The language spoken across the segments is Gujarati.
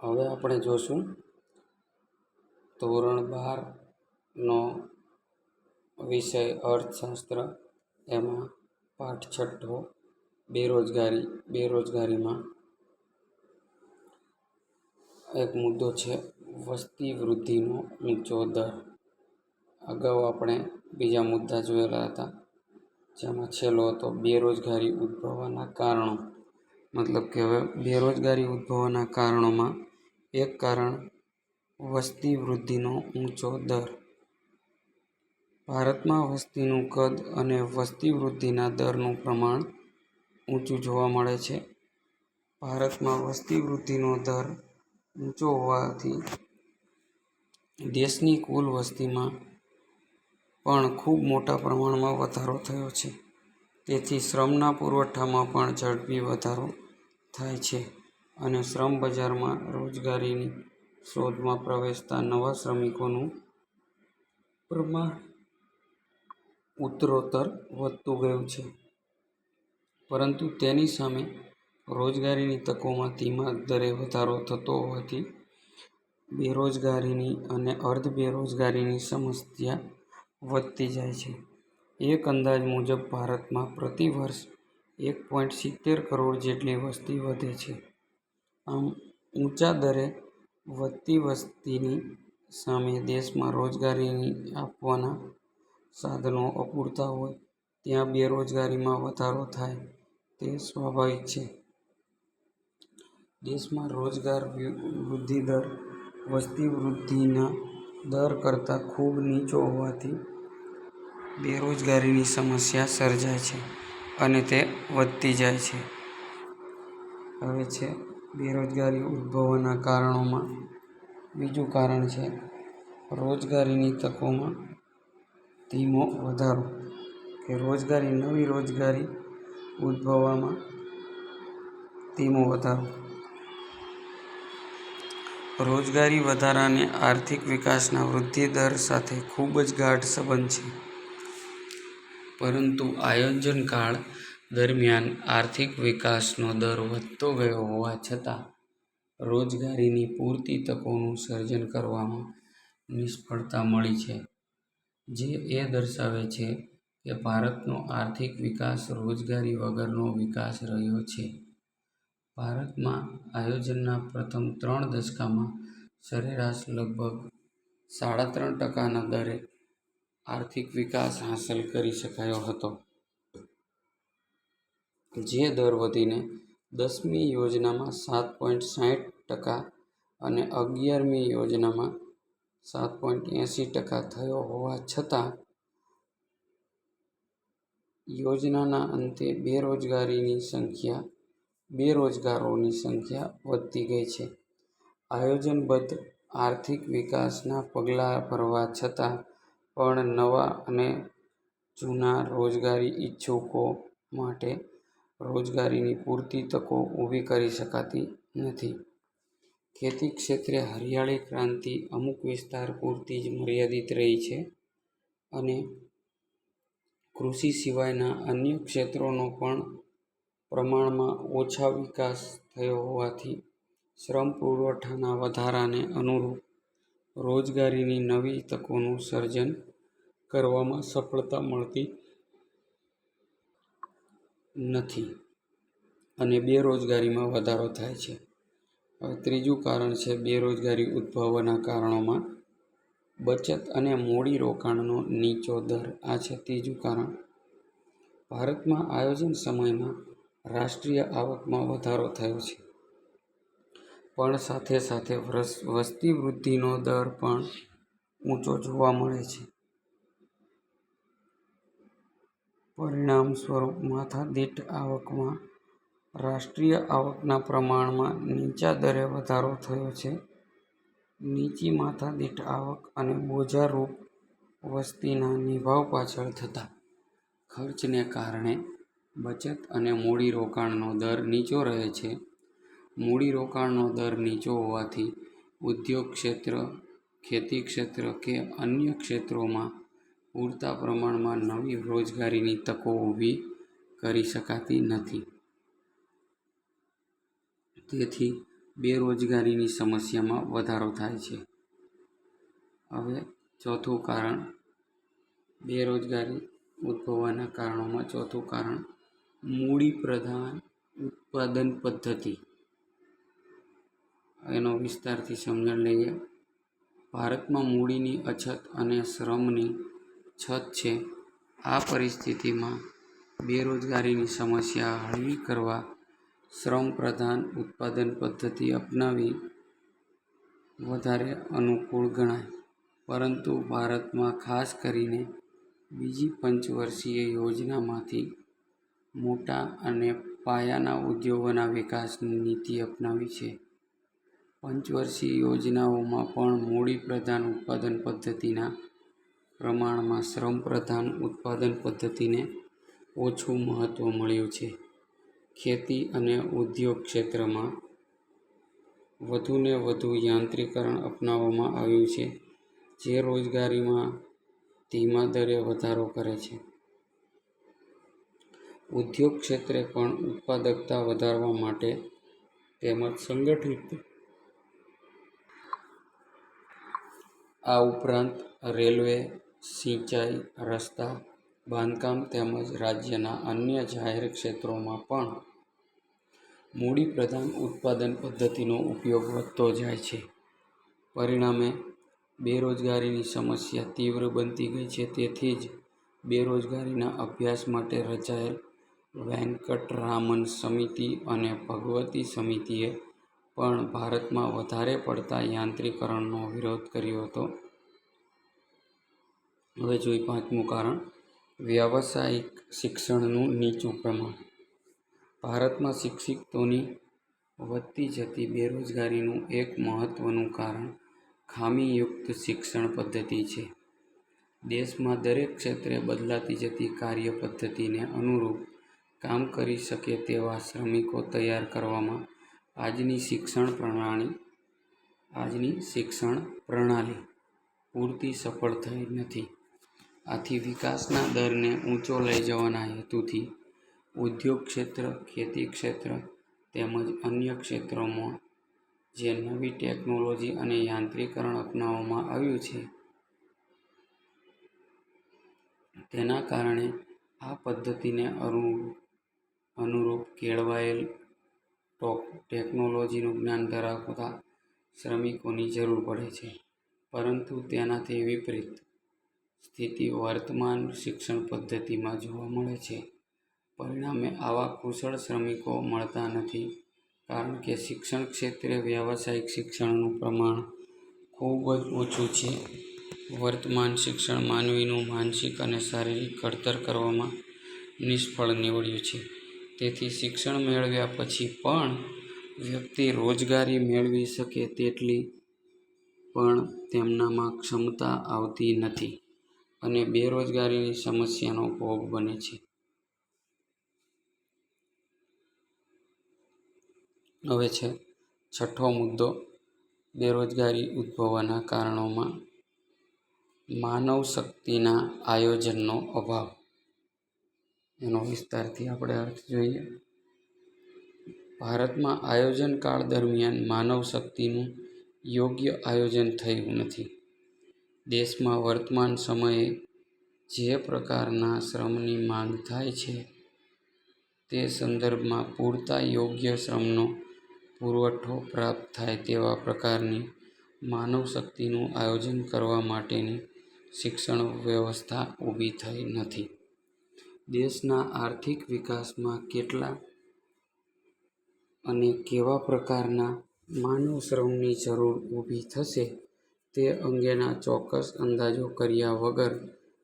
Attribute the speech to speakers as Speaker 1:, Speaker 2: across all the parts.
Speaker 1: હવે આપણે જોશું ધોરણ 12નો વિષય અર્થશાસ્ત્ર, એમાં પાઠ 6 બેરોજગારીમાં એક મુદ્દો છે વસ્તી વૃદ્ધિનો ઊંચો દર. અગાઉ આપણે બીજા મુદ્દા જોયેલા હતા, જેમાં છેલ્લો હતો બેરોજગારી ઉદ્ભવવાના કારણો. મતલબ કે હવે બેરોજગારી ઉદ્ભવવાના કારણોમાં એક કારણ વસ્તી વૃદ્ધિનો ઊંચો દર. ભારતમાં વસ્તીનું કદ અને વસ્તી વૃદ્ધિના દરનું પ્રમાણ ઊંચું જોવા મળે છે. ભારતમાં વસ્તી વૃદ્ધિનો દર ઊંચો હોવાથી દેશની કુલ વસ્તીમાં પણ ખૂબ મોટા પ્રમાણમાં વધારો થયો છે. તેથી શ્રમના પુરવઠામાં પણ ઝડપી વધારો થાય છે અને શ્રમ બજારમાં રોજગારીની શોધમાં પ્રવેશતા નવા શ્રમિકોનું પ્રમાણ ઉત્તરોત્તર વધતું ગયું છે. પરંતુ તેની સામે રોજગારીની તકોમાં ધીમા દરે વધારો થતો હોવાથી બેરોજગારીની અને અર્ધ બેરોજગારીની સમસ્યા વધતી જાય છે. એક અંદાજ મુજબ ભારતમાં પ્રતિ વર્ષ 1.70 કરોડ જેટલી વસ્તી વધે છે. આમ ઊંચા દરે વધતી વસ્તીની સામે દેશમાં રોજગારી આપવાના સાધનો અપૂરતા હોય ત્યાં બેરોજગારીમાં વધારો થાય તે સ્વાભાવિક છે. દેશમાં રોજગાર વૃદ્ધિ દર વસ્તી વૃદ્ધિના દર કરતાં ખૂબ નીચો હોવાથી બેરોજગારીની સમસ્યા સર્જાય છે અને તે વધતી જાય છે. હવે છે બેરોજગારી ઉદ્ભવવાના કારણોમાં બીજું કારણ છે રોજગારીની તકોમાં ધીમો વધારો કે નવી રોજગારી ઉદ્ભવવામાં ધીમો વધારો. રોજગારી વધારાને આર્થિક વિકાસના વૃદ્ધિ દર સાથે ખૂબ જ ગાઢ સંબંધ છે. પરંતુ આયોજનકાળ દરમિયાન આર્થિક વિકાસનો દર વધતો ગયો હોવા છતાં રોજગારીની પૂરતી તકોનું સર્જન કરવામાં નિષ્ફળતા મળી છે, જે એ દર્શાવે છે કે ભારતનો આર્થિક વિકાસ રોજગારી વગરનો વિકાસ રહ્યો છે. ભારતમાં આયોજનના પ્રથમ 3 દશકામાં સરેરાશ લગભગ 3.5% દરે આર્થિક વિકાસ હાંસલ કરી શકાયો હતો, જે દર વધીને 10મી યોજનામાં 7.60% અને 11મી યોજનામાં 7.80% થયો હોવા છતાં યોજનાના અંતે બેરોજગારોની સંખ્યા વધતી ગઈ છે. આયોજનબદ્ધ આર્થિક વિકાસના પગલાં ભરવા છતાં પણ નવા અને જૂના રોજગારી ઇચ્છુકો માટે રોજગારીની પૂરતી તકો ઊભી કરી શકાતી નથી. ખેતી ક્ષેત્રે હરિયાળી ક્રાંતિ અમુક વિસ્તાર પૂરતી જ મર્યાદિત રહી છે અને કૃષિ સિવાયના અન્ય ક્ષેત્રોનો પણ પ્રમાણમાં ઓછા વિકાસ થયો હોવાથી શ્રમ પુરવઠાના વધારાને અનુરૂપ રોજગારીની નવી તકોનું સર્જન કરવામાં સફળતા મળતી નથી અને બેરોજગારીમાં વધારો થાય છે. હવે ત્રીજું કારણ છે બેરોજગારી ઉદ્ભવવાના કારણોમાં બચત અને મૂડી રોકાણનો નીચો દર. આ છે ત્રીજું કારણ. ભારતમાં આયોજન સમયમાં રાષ્ટ્રીય આવકમાં વધારો થયો છે, પણ સાથે સાથે વસ્તી વૃદ્ધિનો દર પણ ઊંચો જોવા મળે છે. પરિણામ સ્વરૂપ માથાદીઠ આવકમાં રાષ્ટ્રીય આવકના પ્રમાણમાં નીચા દરે વધારો થયો છે. નીચી માથાદીઠ આવક અને બોજારૂપ વસ્તીના નિભાવ પાછળ થતા ખર્ચને કારણે બચત અને મૂડી રોકાણનો દર નીચો રહે છે. મૂડી રોકાણનો દર નીચો હોવાથી ઉદ્યોગ ક્ષેત્ર, ખેતી ક્ષેત્ર કે અન્ય ક્ષેત્રોમાં પૂરતા પ્રમાણમાં નવી રોજગારીની તકો ઊભી કરી શકાતી નથી. તેથી બેરોજગારીની સમસ્યામાં વધારો થાય છે. હવે ચોથું કારણ, બેરોજગારી ઉદ્ભવવાના કારણોમાં ચોથું કારણ મૂડી પ્રધાન ઉત્પાદન પદ્ધતિ. એનો વિસ્તારથી સમજણ લઈએ. ભારતમાં મૂડીની અછત અને શ્રમની છત છે. આ પરિસ્થિતિમાં બેરોજગારીની સમસ્યા હળવી કરવા શ્રમ પ્રધાન ઉત્પાદન પદ્ધતિ અપનાવી વધારે અનુકૂળ ગણાય. પરંતુ ભારતમાં ખાસ કરીને બીજી પંચવર્ષીય યોજનામાંથી મોટા અને પાયાના ઉદ્યોગોના વિકાસની નીતિ અપનાવી છે. પંચવર્ષીય યોજનાઓમાં પણ મૂડી પ્રધાન ઉત્પાદન પદ્ધતિના પ્રમાણમાં શ્રમ પ્રધાન ઉત્પાદન પદ્ધતિને ઓછું મહત્ત્વ મળ્યું છે. ખેતી અને ઉદ્યોગ ક્ષેત્રમાં વધુને વધુ યાંત્રીકરણ અપનાવવામાં આવ્યું છે, જે રોજગારીમાં ધીમા દરે વધારો કરે છે. ઉદ્યોગ ક્ષેત્રે પણ ઉત્પાદકતા વધારવા માટે તેમજ સંગઠિત આ ઉપરાંત રેલવે, સિંચાઈ, રસ્તા, બાંધકામ તેમજ રાજ્યના અન્ય જાહેર ક્ષેત્રોમાં પણ મૂડી પ્રધાન ઉત્પાદન પદ્ધતિનો ઉપયોગ વધતો જાય છે. પરિણામે બેરોજગારીની સમસ્યા તીવ્ર બનતી ગઈ છે. તેથી જ બેરોજગારીના અભ્યાસ માટે રચાયેલ વેંકટરામન સમિતિ અને ભગવતી સમિતિએ પણ ભારતમાં વધારે પડતા યાંત્રીકરણનો વિરોધ કર્યો હતો. હવે જોઈએ પાંચમું કારણ, વ્યાવસાયિક શિક્ષણનું નીચું પ્રમાણ. ભારતમાં શિક્ષિતોની વધતી જતી બેરોજગારીનું એક મહત્ત્વનું કારણ ખામીયુક્ત શિક્ષણ પદ્ધતિ છે. દેશમાં દરેક ક્ષેત્રે બદલાતી જતી કાર્ય પદ્ધતિને અનુરૂપ કામ કરી શકે તેવા શ્રમિકો તૈયાર કરવામાં આજની શિક્ષણ પ્રણાલી પૂરતી સફળ થઈ નથી. આથી વિકાસના દરને ઊંચો લઈ જવાના હેતુથી ઉદ્યોગ ક્ષેત્ર, ખેતી ક્ષેત્ર તેમજ અન્ય ક્ષેત્રોમાં જે નવી ટેકનોલોજી અને યાંત્રીકરણ અપનાવવામાં આવ્યું છે, તેના કારણે આ પદ્ધતિને અનુરૂપ કેળવાયેલ ટેકનોલોજીનું જ્ઞાન ધરાવતા શ્રમિકોની જરૂર પડે છે. પરંતુ તેનાથી વિપરીત સ્થિતિ વર્તમાન શિક્ષણ પદ્ધતિમાં જોવા મળે છે. પરિણામે આવા કુશળ શ્રમિકો મળતા નથી, કારણ કે શિક્ષણ ક્ષેત્રે વ્યાવસાયિક શિક્ષણનું પ્રમાણ ખૂબ જ ઓછું છે. વર્તમાન શિક્ષણ માનવીનું માનસિક અને શારીરિક ઘડતર કરવામાં નિષ્ફળ નીવડ્યું છે. તેથી શિક્ષણ મેળવ્યા પછી પણ વ્યક્તિ રોજગારી મેળવી શકે તેટલી પણ તેમનામાં ક્ષમતા આવતી નથી અને બેરોજગારીની સમસ્યાનો ભોગ બને છે. હવે છે છઠ્ઠો મુદ્દો, બેરોજગારી ઉદ્ભવવાના કારણોમાં માનવ શક્તિના આયોજનનો અભાવ. એનો વિસ્તારથી આપણે અર્થ જોઈએ. ભારતમાં આયોજન કાળ દરમિયાન માનવ શક્તિનું યોગ્ય આયોજન થયું નથી. દેશમાં વર્તમાન સમયે જે પ્રકારના શ્રમની માંગ થાય છે, તે સંદર્ભમાં પૂરતા યોગ્ય શ્રમનો પુરવઠો પ્રાપ્ત થાય તેવા પ્રકારની માનવ શક્તિનું આયોજન કરવા માટેની શિક્ષણ વ્યવસ્થા ઊભી થઈ નથી. દેશના આર્થિક વિકાસમાં કેટલા અને કેવા પ્રકારના માનવ શ્રમની જરૂર ઊભી થશે તે અંગેના ચોક્કસ અંદાજો કર્યા વગર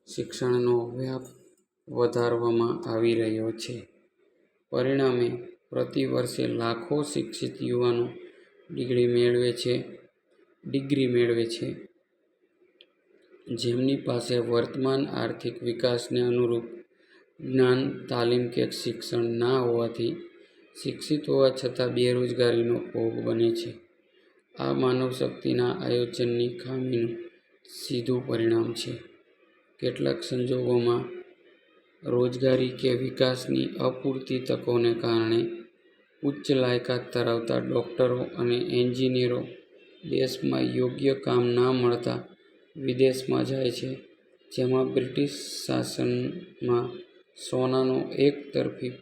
Speaker 1: શિક્ષણનો વ્યાપ વધારવામાં આવી રહ્યો છે. પરિણામે પ્રતિ વર્ષે લાખો શિક્ષિત યુવાનો ડિગ્રી મેળવે છે, જેમની પાસે વર્તમાન આર્થિક વિકાસને અનુરૂપ જ્ઞાન, તાલીમ કે શિક્ષણ ના હોવાથી શિક્ષિત હોવા છતાં બેરોજગારીનો ભોગ બને છે. આ માનવ શક્તિના આયોજનની ખામીનું સીધું પરિણામ છે. કેટલાક સંજોગોમાં રોજગારી કે વિકાસની અપૂરતી તકોને કારણે ઉચ્ચ લાયકાત ધરાવતા ડોક્ટરો અને એન્જિનિયરો દેશમાં યોગ્ય કામ ના મળતા વિદેશમાં જાય છે, જેમાં બ્રિટિશ શાસનમાં સોનાનો એકતરફી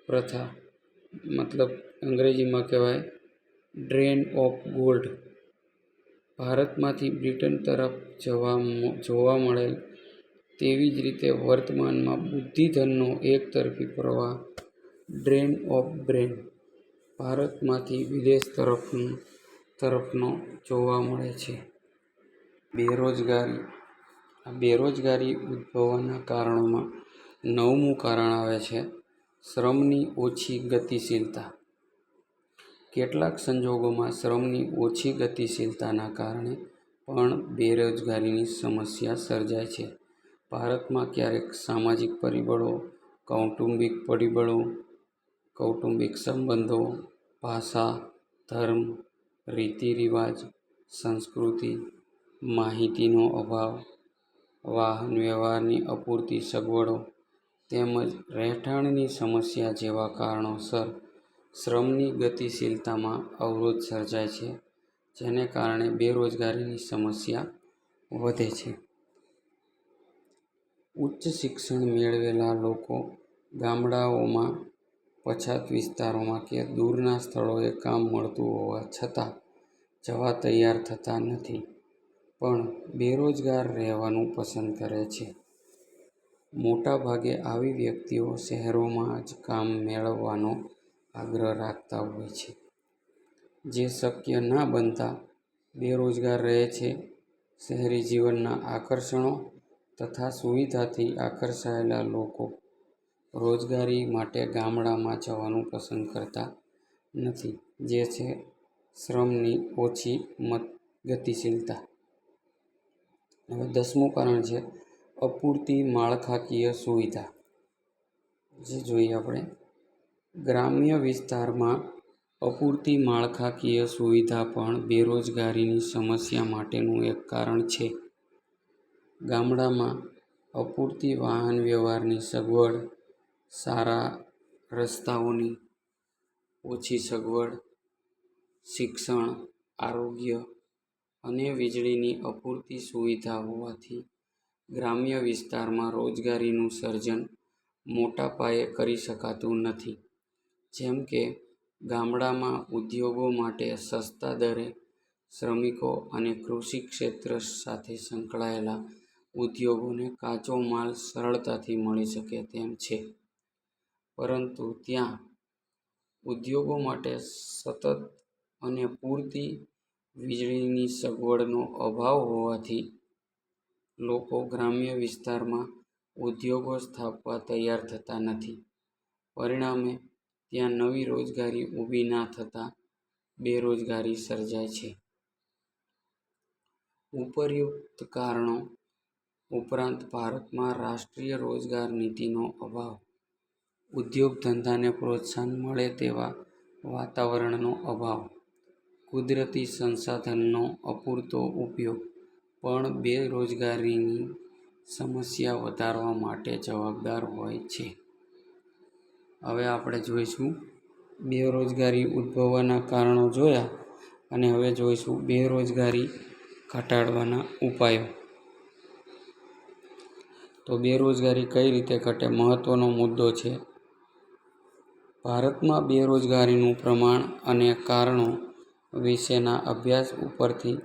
Speaker 1: પ્રથા મતલબ અંગ્રેજીમાં કહેવાય ડ્રેન ઓફ ગોલ્ડ ભારતમાંથી બ્રિટન તરફ જોવા મળેલ, તેવી જ રીતે વર્તમાનમાં બુદ્ધિધનનો એકતરફી પ્રવાહ ડ્રેન ઓફ બ્રેન ભારતમાંથી વિદેશ તરફનો જોવા મળે છે. બેરોજગારી ઉદ્ભવવાના કારણોમાં 9મું કારણ આવે છે શ્રમની ઓછી ગતિશીલતા. કેટલાક સંજોગોમાં શ્રમની ઓછી ગતિશીલતાના કારણે પણ બેરોજગારીની સમસ્યા સર્જાય છે. ભારતમાં ક્યારેક સામાજિક પરિબળો, કૌટુંબિક સંબંધો, ભાષા, ધર્મ, રીતિરિવાજ, સંસ્કૃતિ, માહિતીનો અભાવ, વાહન વ્યવહારની અપૂરતી સગવડો તેમજ રહેઠાણની સમસ્યા જેવા કારણોસર શ્રમની ગતિશીલતામાં અવરોધ સર્જાય છે, જેને કારણે બેરોજગારીની સમસ્યા વધે છે. ઉચ્ચ શિક્ષણ મેળવેલા લોકો ગામડાઓમાં, પછાત વિસ્તારોમાં કે દૂરના સ્થળોએ કામ મળતું હોવા છતાં જવા તૈયાર થતા નથી, પણ બેરોજગાર રહેવાનું પસંદ કરે છે. મોટાભાગે આવી વ્યક્તિઓ શહેરોમાં જ કામ મેળવવાનો આગ્રહ રાખતા હોય છે, જે શક્ય ના બનતા બેરોજગાર રહે છે. શહેરી જીવનના આકર્ષણો તથા સુવિધાથી આકર્ષાયેલા લોકો રોજગારી માટે ગામડામાં જવાનું પસંદ કરતા નથી, જે છે શ્રમની ઓછી ગતિશીલતા. હવે 10મું કારણ છે અપૂરતી માળખાકીય સુવિધા. જે જોઈએ આપણે ગ્રામ્ય વિસ્તારમાં અપૂરતી માળખાકીય સુવિધા પણ બેરોજગારીની સમસ્યા માટેનું એક કારણ છે. ગામડામાં અપૂરતી વાહન વ્યવહારની સગવડ, સારા રસ્તાઓની ઓછી સગવડ, શિક્ષણ, આરોગ્ય અને વીજળીની અપૂરતી સુવિધા હોવાથી ગ્રામ્ય વિસ્તારમાં રોજગારીનું સર્જન મોટા પાયે કરી શકાતું નથી. જેમ કે ગામડામાં ઉદ્યોગો માટે સસ્તા દરે શ્રમિકો અને કૃષિ ક્ષેત્ર સાથે સંકળાયેલા ઉદ્યોગોને કાચો માલ સરળતાથી મળી શકે તેમ છે, પરંતુ ત્યાં ઉદ્યોગો માટે સતત અને પૂરતી વીજળીની સગવડનો અભાવ હોવાથી લોકો ગ્રામ્ય વિસ્તારમાં ઉદ્યોગો સ્થાપવા તૈયાર થતા નથી. પરિણામે ત્યાં નવી રોજગારી ઊભી ના થતાં બેરોજગારી સર્જાય છે. ઉપર્યુક્ત કારણો ઉપરાંત ભારતમાં રાષ્ટ્રીય રોજગાર નીતિનો અભાવ, ઉદ્યોગ ધંધાને પ્રોત્સાહન મળે તેવા વાતાવરણનો અભાવ, કુદરતી સંસાધનનો અપૂરતો ઉપયોગ પણ બેરોજગારીની સમસ્યા વધારવા માટે જવાબદાર હોય છે. હવે આપણે જોઈશું બેરોજગારી ઉદ્ભવવાના કારણો જોયા, અને હવે જોઈશું બેરોજગારી ઘટાડવાના ઉપાયો. તો બેરોજગારી કઈ રીતે ઘટે મહત્વનો મુદ્દો છે. ભારતમાં બેરોજગારીનું પ્રમાણ અને કારણો વિશેના અભ્યાસ ઉપરથી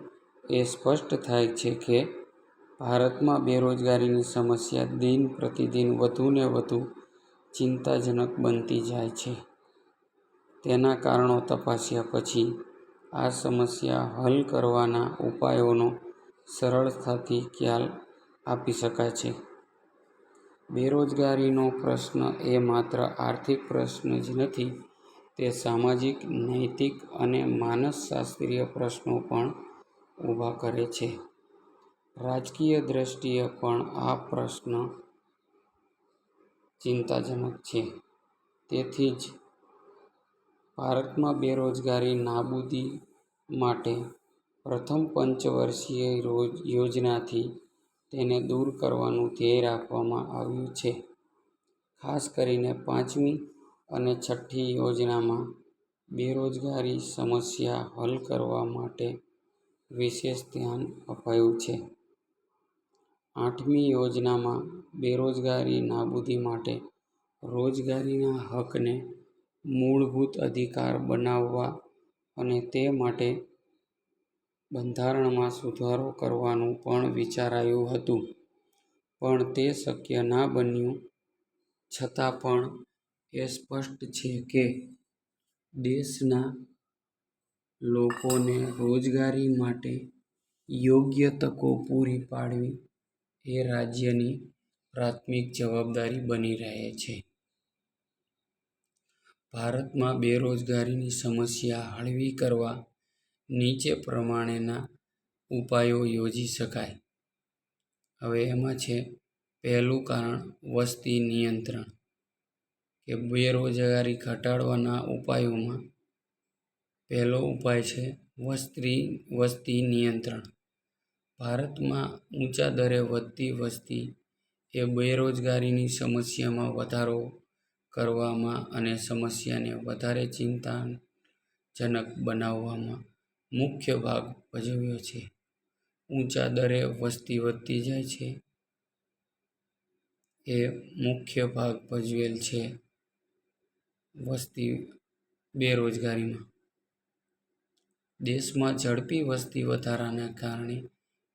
Speaker 1: એ સ્પષ્ટ થાય છે કે ભારતમાં બેરોજગારીની સમસ્યા દિન પ્રતિદિન વધુને વધુ ચિંતાજનક બનતી જાય છે. તેના કારણો તપાસ્યા પછી આ સમસ્યા હલ કરવાના ઉપાયોનો સરળતાથી ખ્યાલ આપી શકાય છે. બેરોજગારીનો પ્રશ્ન એ માત્ર આર્થિક પ્રશ્ન જ નથી, તે સામાજિક, નૈતિક અને માનસશાસ્ત્રીય પ્રશ્નો પણ ઊભા કરે છે. રાજકીય દ્રષ્ટિએ પણ આ પ્રશ્ન ચિંતાજનક છે. તેથી જ ભારતમાં બેરોજગારી નાબૂદી માટે પ્રથમ પંચવર્ષીય યોજનાથી તેને દૂર કરવાનું ધ્યેય રાખવામાં આવ્યું છે. ખાસ કરીને 5મી અને છઠ્ઠી યોજનામાં બેરોજગારી સમસ્યા હલ કરવા માટે વિશેષ ધ્યાન અપાયું છે. આઠમી યોજનામાં બેરોજગારી નાબૂદી માટે રોજગારીના હકને મૂળભૂત અધિકાર બનાવવા અને તે માટે બંધારણમાં સુધારો કરવાનું પણ વિચારાયું હતું, પણ તે શક્ય ના બન્યું. છતાં પણ એ સ્પષ્ટ છે કે દેશના લોકોને રોજગારી માટે યોગ્ય તકો પૂરી પાડવી એ રાજ્યની પ્રાથમિક જવાબદારી બની રહે છે. ભારતમાં બેરોજગારીની સમસ્યા હળવી કરવા નીચે પ્રમાણેના ઉપાયો યોજી શકાય. હવે એમાં છે પહેલું કારણ વસ્તી નિયંત્રણ, કે બેરોજગારી ઘટાડવાના ઉપાયોમાં પહેલો ઉપાય છે વસ્તી નિયંત્રણ. ભારતમાં ઊંચા દરે વધતી વસ્તી એ બેરોજગારીની સમસ્યામાં વધારો કરવામાં અને સમસ્યાને વધારે ચિંતાજનક બનાવવામાં મુખ્ય ભાગ ભજવ્યો છે. ઊંચા દરે વસ્તી વધતી જાય છે એ મુખ્ય ભાગ ભજવેલ છે બેરોજગારીમાં. દેશમાં ઝડપી વસ્તી વધારાને કારણે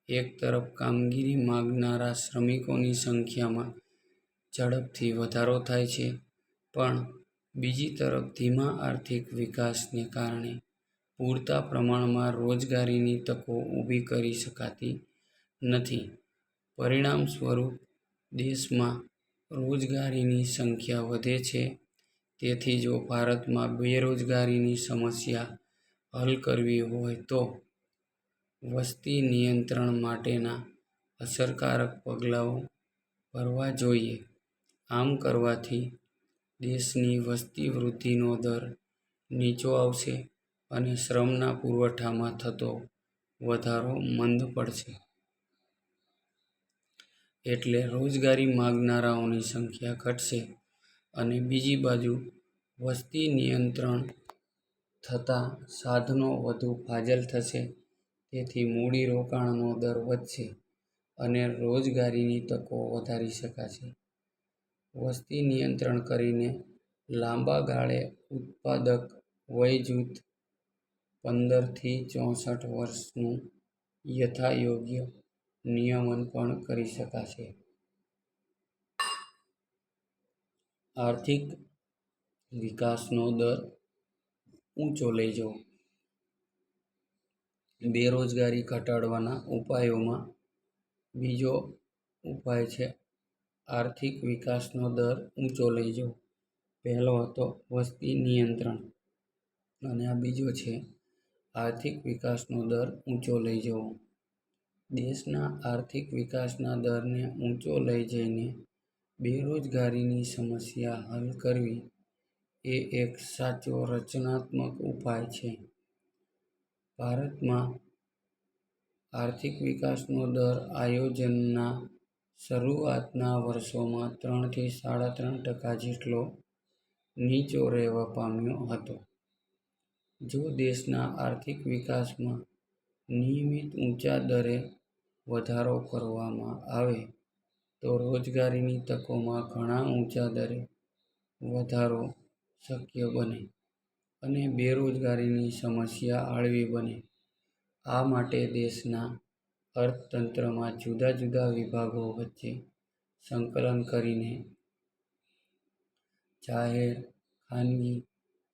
Speaker 1: એક તરફ કામગીરી માંગનારા શ્રમિકોની સંખ્યામાં ઝડપથી વધારો થાય છે, પણ બીજી તરફ ધીમા આર્થિક વિકાસને કારણે પૂરતા પ્રમાણમાં રોજગારીની તકો ઊભી કરી શકાતી નથી. પરિણામ સ્વરૂપ દેશમાં રોજગારીની સંખ્યા વધે છે. તેથી જો ભારતમાં બેરોજગારીની સમસ્યા હલ કરવી હોય તો વસ્તી નિયંત્રણ માટેના અસરકારક પગલાઓ ભરવા જોઈએ. આમ કરવાથી દેશની વસ્તી વૃદ્ધિનો દર નીચો આવશે અને શ્રમના પુરવઠામાં થતો વધારો મંદ પડશે. એટલે રોજગારી માંગનારાઓની સંખ્યા ઘટશે અને બીજી બાજુ વસ્તી નિયંત્રણ થતાં સાધનો વધુ ફાજલ થશે. તેથી મૂડીરોકાણનો દર વધશે અને રોજગારીની તકો વધારી શકાશે. વસ્તી નિયંત્રણ કરીને લાંબા ગાળે ઉત્પાદક વય જૂથ 15 થી 64 વર્ષનું યથાયોગ્ય નિયમન પણ કરી શકાશે. આર્થિક વિકાસનો દર ઊંચો લઈ જવો. બેરોજગારી ઘટાડવાના ઉપાયોમાં બીજો ઉપાય છે આર્થિક વિકાસનો દર ઊંચો લઈ જવો. પહેલો હતો વસ્તી નિયંત્રણ અને આ બીજો છે આર્થિક વિકાસનો દર ઊંચો લઈ જવો. દેશના આર્થિક વિકાસના દરને ઊંચો લઈ જઈને બેરોજગારીની સમસ્યા હલ કરવી એ એક સાચો રચનાત્મક ઉપાય છે. ભારતમાં આર્થિક વિકાસનો દર આયોજનના શરૂઆતના વર્ષોમાં 3 થી 3.5% જેટલો નીચો રહેવા પામ્યો હતો. જો દેશના આર્થિક વિકાસમાં નિયમિત ઊંચા દરે વધારો કરવામાં આવે તો રોજગારીની તકોમાં ઘણા ઊંચા દરે વધારો શક્ય બને અને બેરોજગારીની સમસ્યા હળવી બને. આ માટે દેશના અર્થતંત્રમાં જુદા જુદા વિભાગો વચ્ચે સંકલન કરીને જાહેર, ખાનગી,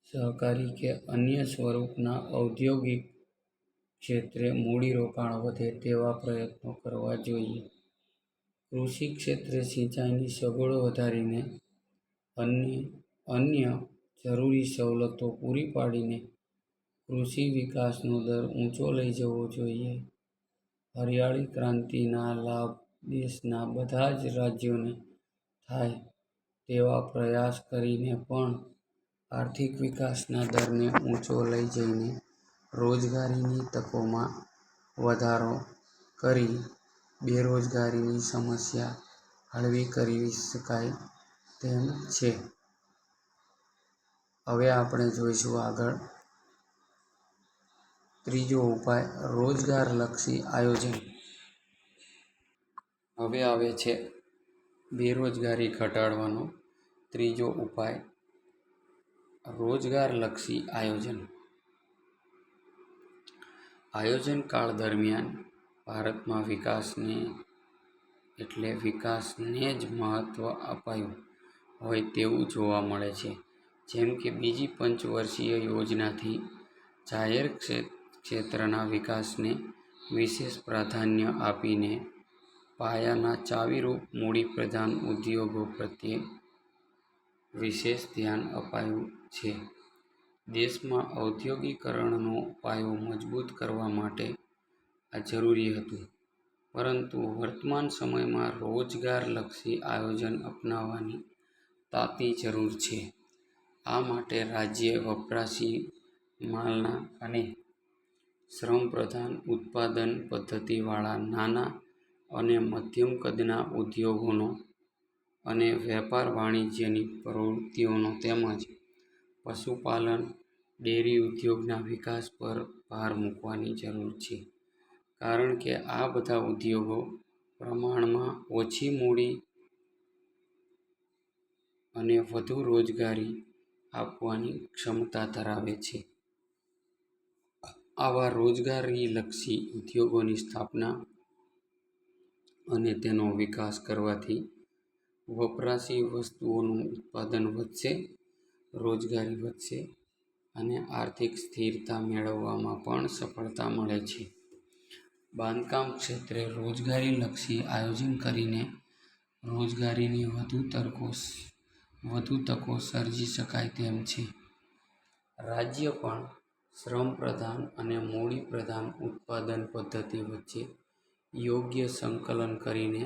Speaker 1: સહકારી કે અન્ય સ્વરૂપના ઔદ્યોગિક ક્ષેત્રે મૂડીરોકાણ વધે તેવા પ્રયત્નો કરવા જોઈએ. કૃષિ ક્ષેત્રે સિંચાઈની સગવડો વધારીને અન્ય જરૂરી સવલતો પૂરી પાડીને કૃષિ વિકાસનો દર ઊંચો લઈ જવો જોઈએ. હરિયાળી ક્રાંતિના લાભ દેશના બધા જ રાજ્યોને થાય તેવા પ્રયાસ કરીને પણ આર્થિક વિકાસના દરને ઊંચો લઈ જઈને રોજગારીની તકોમાં વધારો કરી બેરોજગારીની સમસ્યા હળવી કરી શકાય તેમ છે. હવે આપણે જોઈશું આગળ ત્રીજો ઉપાય રોજગારલક્ષી આયોજન. હવે આવે છે બેરોજગારી ઘટાડવાનો ત્રીજો ઉપાય રોજગારલક્ષી આયોજન. આયોજન કાળ દરમિયાન ભારતમાં વિકાસને જ મહત્વ અપાયું હોય તેવું જોવા મળે છે. જેમ કે બીજી પંચવર્ષીય યોજનાથી જાહેર ક્ષેત્રના વિકાસને વિશેષ પ્રાધાન્ય આપીને પાયાના ચાવીરૂપ મૂડીપ્રધાન ઉદ્યોગો પ્રત્યે વિશેષ ધ્યાન અપાયું છે. દેશમાં ઔદ્યોગિકરણનો પાયો મજબૂત કરવા માટે આ જરૂરી હતું, પરંતુ વર્તમાન સમયમાં રોજગારલક્ષી આયોજન અપનાવવાની તાતી જરૂર છે. આ માટે રાજ્ય વપરાશી માલના અને શ્રમપ્રધાન ઉત્પાદન પદ્ધતિવાળા નાના અને મધ્યમ કદના ઉદ્યોગોનો અને વેપાર વાણિજ્યની પ્રવૃત્તિઓનો તેમજ પશુપાલન, ડેરી ઉદ્યોગના વિકાસ પર ભાર મૂકવાની જરૂર છે. કારણ કે આ બધા ઉદ્યોગો પ્રમાણમાં ઓછી મૂડી અને વધુ રોજગારી આપવાની ક્ષમતા ધરાવે છે. આવા રોજગારીલક્ષી ઉદ્યોગોની સ્થાપના અને તેનો વિકાસ કરવાથી વપરાશી વસ્તુઓનું ઉત્પાદન વધશે, રોજગારી વધશે અને આર્થિક સ્થિરતા મેળવવામાં પણ સફળતા મળે છે. બાંધકામ ક્ષેત્રે રોજગારીલક્ષી આયોજન કરીને રોજગારીની વધુ તકો સર્જી શકાય તેમ છે. રાજ્ય પણ શ્રમપ્રધાન અને મૂડીપ્રધાન ઉત્પાદન પદ્ધતિ વચ્ચે યોગ્ય સંકલન કરીને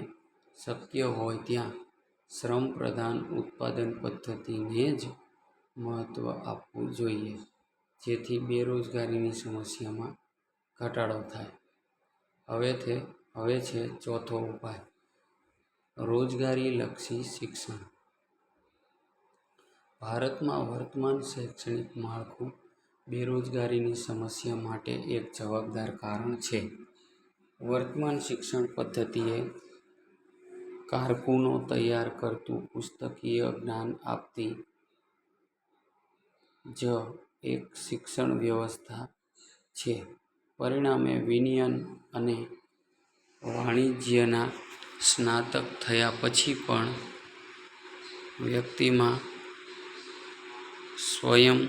Speaker 1: શક્ય હોય ત્યાં શ્રમપ્રધાન ઉત્પાદન પદ્ધતિને જ મહત્વ આપવું જોઈએ, જેથી બેરોજગારીની સમસ્યામાં ઘટાડો થાય. હવે છે ચોથો ઉપાય રોજગારીલક્ષી શિક્ષણ. ભારતમાં વર્તમાન શૈક્ષણિક માળખું બેરોજગારીની સમસ્યા માટે એક જવાબદાર કારણ છે. વર્તમાન શિક્ષણ પદ્ધતિએ કારકુનો તૈયાર કરતું પુસ્તકીય જ્ઞાન આપતી જ એક શિક્ષણ વ્યવસ્થા છે. પરિણામે વિનયન અને વાણિજ્યના સ્નાતક થયા પછી પણ વ્યક્તિમાં સ્વયં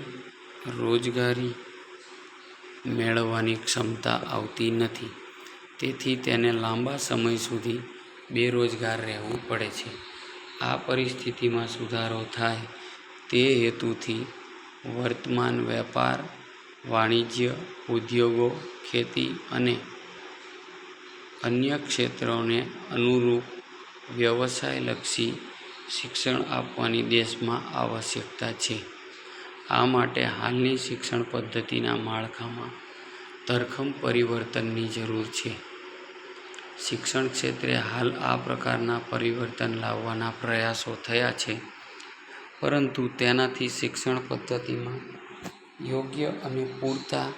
Speaker 1: રોજગારી મેળવવાની ક્ષમતા આવતી નથી. તેથી તેને લાંબા સમય સુધી બેરોજગાર રહેવું પડે છે. આ પરિસ્થિતિમાં સુધારો થાય તે હેતુથી વર્તમાન વેપાર, વાણિજ્ય, ઉદ્યોગો, ખેતી અને અન્ય ક્ષેત્રોને અનુરૂપ વ્યવસાયલક્ષી શિક્ષણ આપવાની દેશમાં આવશ્યકતા છે. આ માટે હાલની શિક્ષણ પદ્ધતિના માળખામાં ધરખમ પરિવર્તનની જરૂર છે. શિક્ષણ ક્ષેત્રે હાલ આ પ્રકારના પરિવર્તન લાવવાના પ્રયાસો થયા છે, પરંતુ તેનાથી શિક્ષણ પદ્ધતિમાં યોગ્ય અને પૂરતા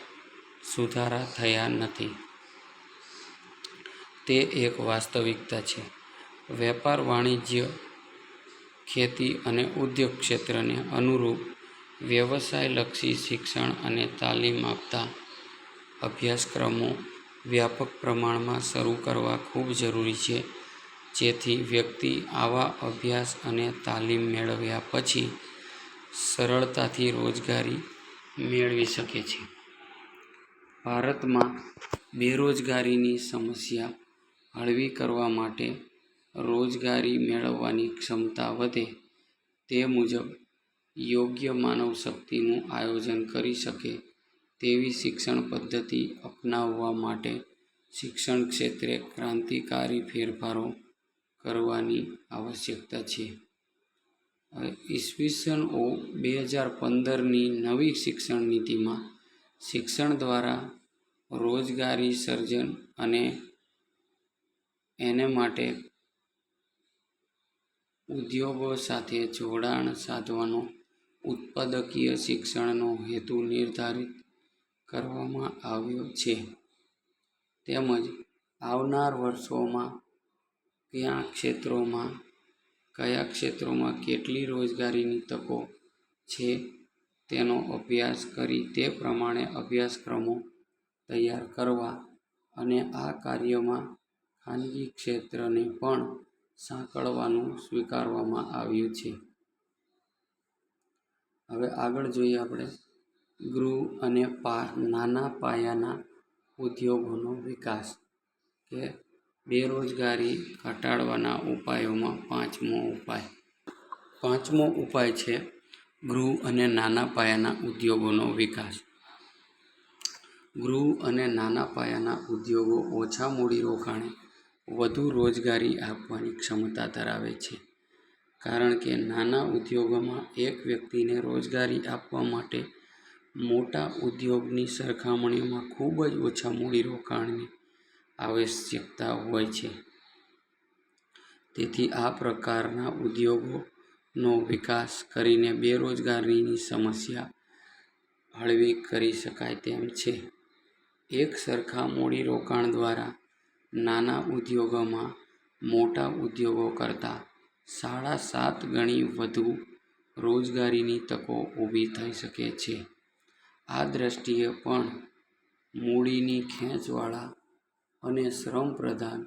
Speaker 1: સુધારા થયા નથી. તે એક વાસ્તવિકતા છે. વેપાર, વાણિજ્ય, ખેતી અને ઉદ્યોગ ક્ષેત્રને અનુરૂપ વ્યવસાયલક્ષી શિક્ષણ અને તાલીમ આપતા અભ્યાસક્રમો વ્યાપક પ્રમાણમાં શરૂ કરવા ખૂબ જરૂરી છે, જેથી વ્યક્તિ આવા અભ્યાસ અને તાલીમ મેળવ્યા પછી સરળતાથી રોજગારી મેળવી શકે છે. ભારતમાં બેરોજગારીની સમસ્યા હળવી કરવા માટે રોજગારી મેળવવાની ક્ષમતા વધે તે મુજબ યોગ્ય માનવશક્તિનું આયોજન કરી શકે તેવી શિક્ષણ પદ્ધતિ અપનાવવા માટે શિક્ષણ ક્ષેત્રે ક્રાંતિકારી ફેરફારો કરવાની આવશ્યકતા છે. ઈસવીસન 2015ની નવી શિક્ષણ નીતિમાં શિક્ષણ દ્વારા રોજગારી સર્જન અને એને માટે ઉદ્યોગો સાથે જોડાણ સાધવાનો ઉત્પાદકીય શિક્ષણનો હેતુ નિર્ધારિત કરવામાં આવ્યો છે તેમજ આવનાર વર્ષોમાં કયા ક્ષેત્રોમાં કેટલી રોજગારીની તકો છે તેનો અભ્યાસ કરી તે પ્રમાણે અભ્યાસક્રમો તૈયાર કરવા અને આ કાર્યમાં ખાનગી ક્ષેત્રને પણ સાંકળવાનું સ્વીકારવામાં આવ્યું છે. હવે આગળ જોઈએ આપણે ગૃહ અને નાના પાયાના ઉદ્યોગોનો વિકાસ કે બેરોજગારી ઘટાડવાના ઉપાયોમાં પાંચમો ઉપાય છે ગૃહ અને નાના પાયાના ઉદ્યોગોનો વિકાસ. ગૃહ અને નાના પાયાના ઉદ્યોગો ઓછા મૂડીરોકાણે વધુ રોજગારી આપવાની ક્ષમતા ધરાવે છે, કારણ કે નાના ઉદ્યોગોમાં એક વ્યક્તિને રોજગારી આપવા માટે મોટા ઉદ્યોગની સરખામણીમાં ખૂબ જ ઓછા મૂડીરોકાણની આવશ્યકતા હોય છે. તેથી આ પ્રકારના ઉદ્યોગોનો વિકાસ કરીને બેરોજગારીની સમસ્યા હળવી કરી શકાય તેમ છે. એક સરખા મૂડીરોકાણ દ્વારા નાના ઉદ્યોગોમાં મોટા ઉદ્યોગો કરતાં 7.5 ગણી વધુ રોજગારીની તકો ઊભી થઈ શકે છે. આ દૃષ્ટિએ પણ મૂડીની ખેંચવાળા અને શ્રમપ્રધાન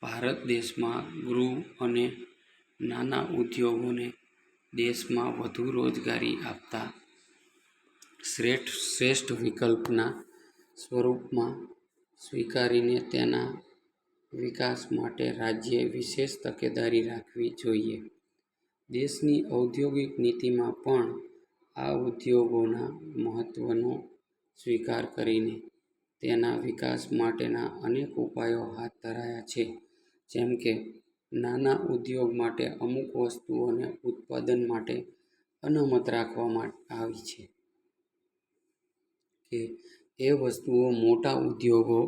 Speaker 1: ભારત દેશમાં ગૃહ અને નાના ઉદ્યોગોને દેશમાં વધુ રોજગારી આપતા શ્રેષ્ઠ વિકલ્પના સ્વરૂપમાં સ્વીકારીને તેના વિકાસ માટે રાજ્યે વિશેષ તકેદારી રાખવી જોઈએ. દેશની ઔદ્યોગિક નીતિમાં પણ આ ઉદ્યોગોના મહત્વનો સ્વીકાર કરીને તેના વિકાસ માટેના અનેક ઉપાયો હાથ ધરાયા છે. જેમ કે નાના ઉદ્યોગ માટે અમુક વસ્તુઓને ઉત્પાદન માટે અનામત રાખવામાં આવી છે કે એ વસ્તુઓ મોટા ઉદ્યોગો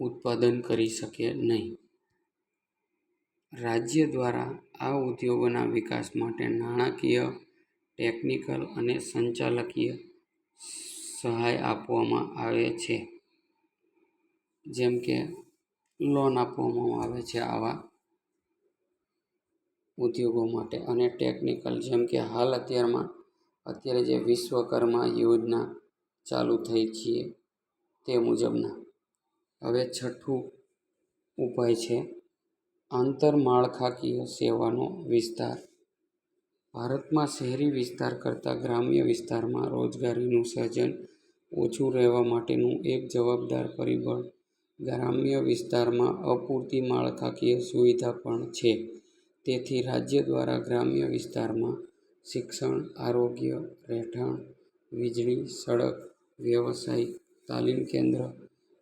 Speaker 1: ઉત્પાદન કરી શકે નહીં. રાજ્ય દ્વારા આ ઉદ્યોગોના વિકાસ માટે નાણાકીય, ટેકનિકલ અને સંચાલકીય સહાય આપવામાં આવે છે. જેમ કે લોન આપવામાં આવે છે આવા ઉદ્યોગો માટે. અને ટેકનિકલ જેમ કે અત્યારે જે વિશ્વકર્મા યોજના ચાલુ થઈ છે તે મુજબના. હવે છઠ્ઠું ઉપાય છે આંતરમાળખાકીય સેવાનો વિસ્તાર. ભારતમાં શહેરી વિસ્તાર કરતાં ગ્રામ્ય વિસ્તારમાં રોજગારીનું સર્જન ઓછું રહેવા માટેનું એક જવાબદાર પરિબળ ગ્રામ્ય વિસ્તારમાં અપૂરતી માળખાકીય સુવિધા પણ છે. તેથી રાજ્ય દ્વારા ગ્રામ્ય વિસ્તારમાં શિક્ષણ, આરોગ્ય, રહેઠાણ, વીજળી, સડક, વ્યવસાયિક તાલીમ કેન્દ્ર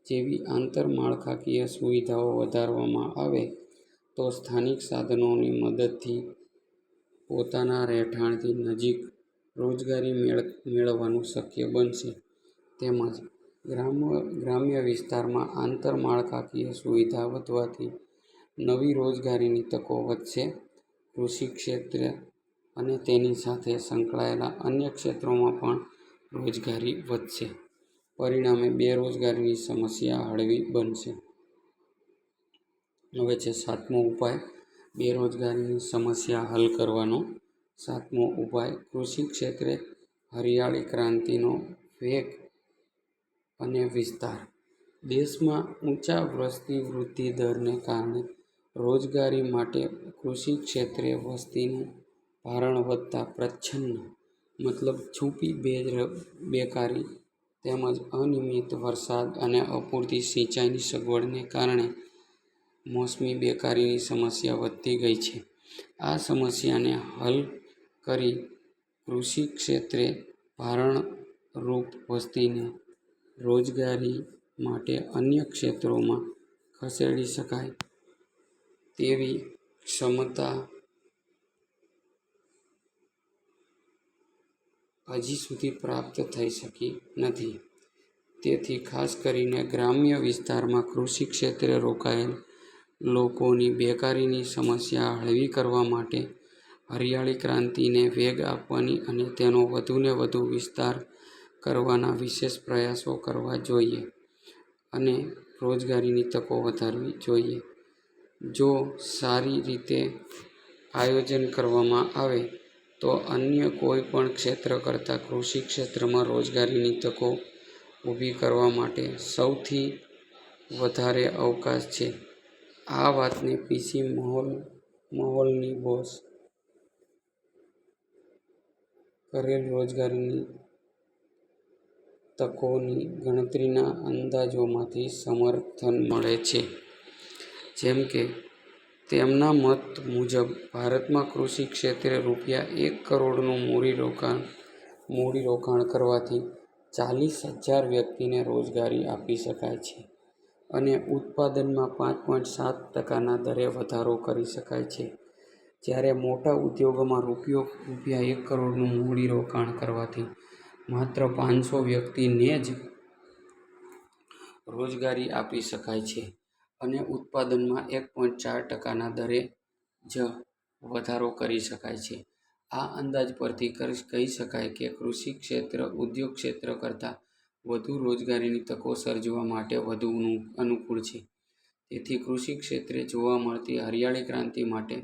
Speaker 1: જેવી આંતરમાળખાકીય સુવિધાઓ વધારવામાં આવે તો સ્થાનિક સાધનોની મદદથી પોતાના રહેઠાણથી નજીક રોજગારી મેળવવાનું શક્ય બનશે. તેમજ ગ્રામ્ય વિસ્તારમાં આંતરમાળખાકીય સુવિધા વધવાથી નવી રોજગારીની તકો વધશે. કૃષિ ક્ષેત્ર અને તેની સાથે સંકળાયેલા અન્ય ક્ષેત્રોમાં પણ રોજગારી વધશે. પરિણામે બેરોજગારીની સમસ્યા હળવી બનશે. હવે છે સાતમો ઉપાય બેરોજગારીની સમસ્યા હલ કરવાનો. સાતમો ઉપાય કૃષિ ક્ષેત્રે હરિયાળી ક્રાંતિનો વેગ અને વિસ્તાર. દેશમાં ઊંચા વસ્તી વૃદ્ધિ દરને કારણે રોજગારી માટે કૃષિ ક્ષેત્રે વસ્તીનું ભારણ વધતા પ્રચ્છન્ન છુપી બેકારી તેમજ અનિયમિત વરસાદ અને અપૂરતી સિંચાઈની સગવડને કારણે મોસમી બેકારીની સમસ્યા વધતી ગઈ છે. આ સમસ્યાને હલ કરી કૃષિ ક્ષેત્રે ભારણરૂપ વસ્તીને રોજગારી માટે અન્ય ક્ષેત્રોમાં ખસેડી શકાય તેવી ક્ષમતા હજી સુધી પ્રાપ્ત થઈ શકી નથી. તેથી ખાસ કરીને ગ્રામ્ય વિસ્તારમાં કૃષિ ક્ષેત્રે રોકાયેલ લોકોની બેકારીની સમસ્યા હળવી કરવા માટે હરિયાળી ક્રાંતિને વેગ આપવાની અને તેનો વધુને વધુ વિસ્તાર કરવાના વિશેષ પ્રયાસો કરવા જોઈએ અને રોજગારીની તકો વધારવી જોઈએ. જો સારી રીતે આયોજન કરવામાં આવે તો અન્ય કોઈ પણ ક્ષેત્ર કરતાં કૃષિ ક્ષેત્રમાં રોજગારીની તકો ઊભી કરવા માટે સૌથી વધારે અવકાશ છે. આ વાતને પીસી મહોલની બોસ કરેલ રોજગારીની તકોની ગણતરીના અંદાજોમાંથી સમર્થન મળે છે. જેમ કે તેમના મત મુજબ ભારતમાં કૃષિ ક્ષેત્રે રૂ1 કરોડનું મૂડીરોકાણ કરવાથી 40,000 વ્યક્તિને રોજગારી આપી શકાય છે અને ઉત્પાદનમાં 5.7% દરે વધારો કરી શકાય છે. જ્યારે મોટા ઉદ્યોગોમાં રૂ1 કરોડનું મૂડીરોકાણ કરવાથી માત્ર 500 વ્યક્તિને જ રોજગારી આપી શકાય છે અને ઉત્પાદનમાં 1.4% દરે જ વધારો કરી શકાય છે. આ અંદાજ પરથી કહી શકાય કે કૃષિ ક્ષેત્ર ઉદ્યોગ ક્ષેત્ર કરતાં વધુ રોજગારીની તકો સર્જવા માટે વધુ અનુકૂળ છે. તેથી કૃષિ ક્ષેત્રે જોવા મળતી હરિયાળી ક્રાંતિ માટે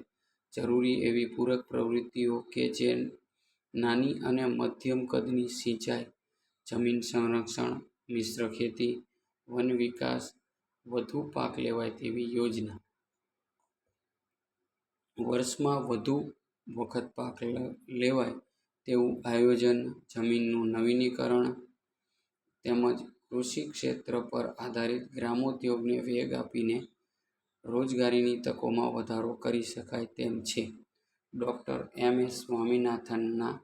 Speaker 1: જરૂરી એવી પૂરક પ્રવૃત્તિઓ કે જે નાની અને મધ્યમ કદની સિંચાઈ, જમીન સંરક્ષણ, મિશ્ર ખેતી, વન વિકાસ, વધુ પાક લેવાય તેવી યોજના, વર્ષમાં વધુ વખત પાક લેવાય તેવું આયોજન, જમીનનું નવીનીકરણ તેમજ કૃષિ ક્ષેત્ર પર આધારિત ગ્રામોદ્યોગને વેગ આપીને રોજગારીની તકોમાં વધારો કરી શકાય તેમ છે. ડૉ. એમ.એસ. સ્વામીનાથનના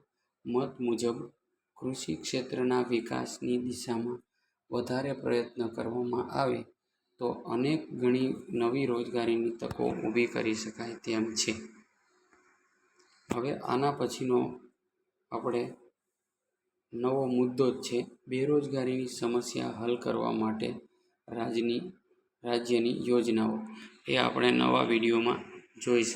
Speaker 1: મત મુજબ કૃષિ ક્ષેત્રના વિકાસની દિશામાં વધારે પ્રયત્ન કરવામાં આવે તો અનેક ગણી નવી રોજગારીની તકો ઊભી કરી શકાય તેમ છે. હવે આના પછીનો આપણે નવો મુદ્દો જ છે બેરોજગારીની સમસ્યા હલ કરવા માટે રાજ્યની યોજનાઓ. એ આપણે નવા વિડીયોમાં જોઈશું.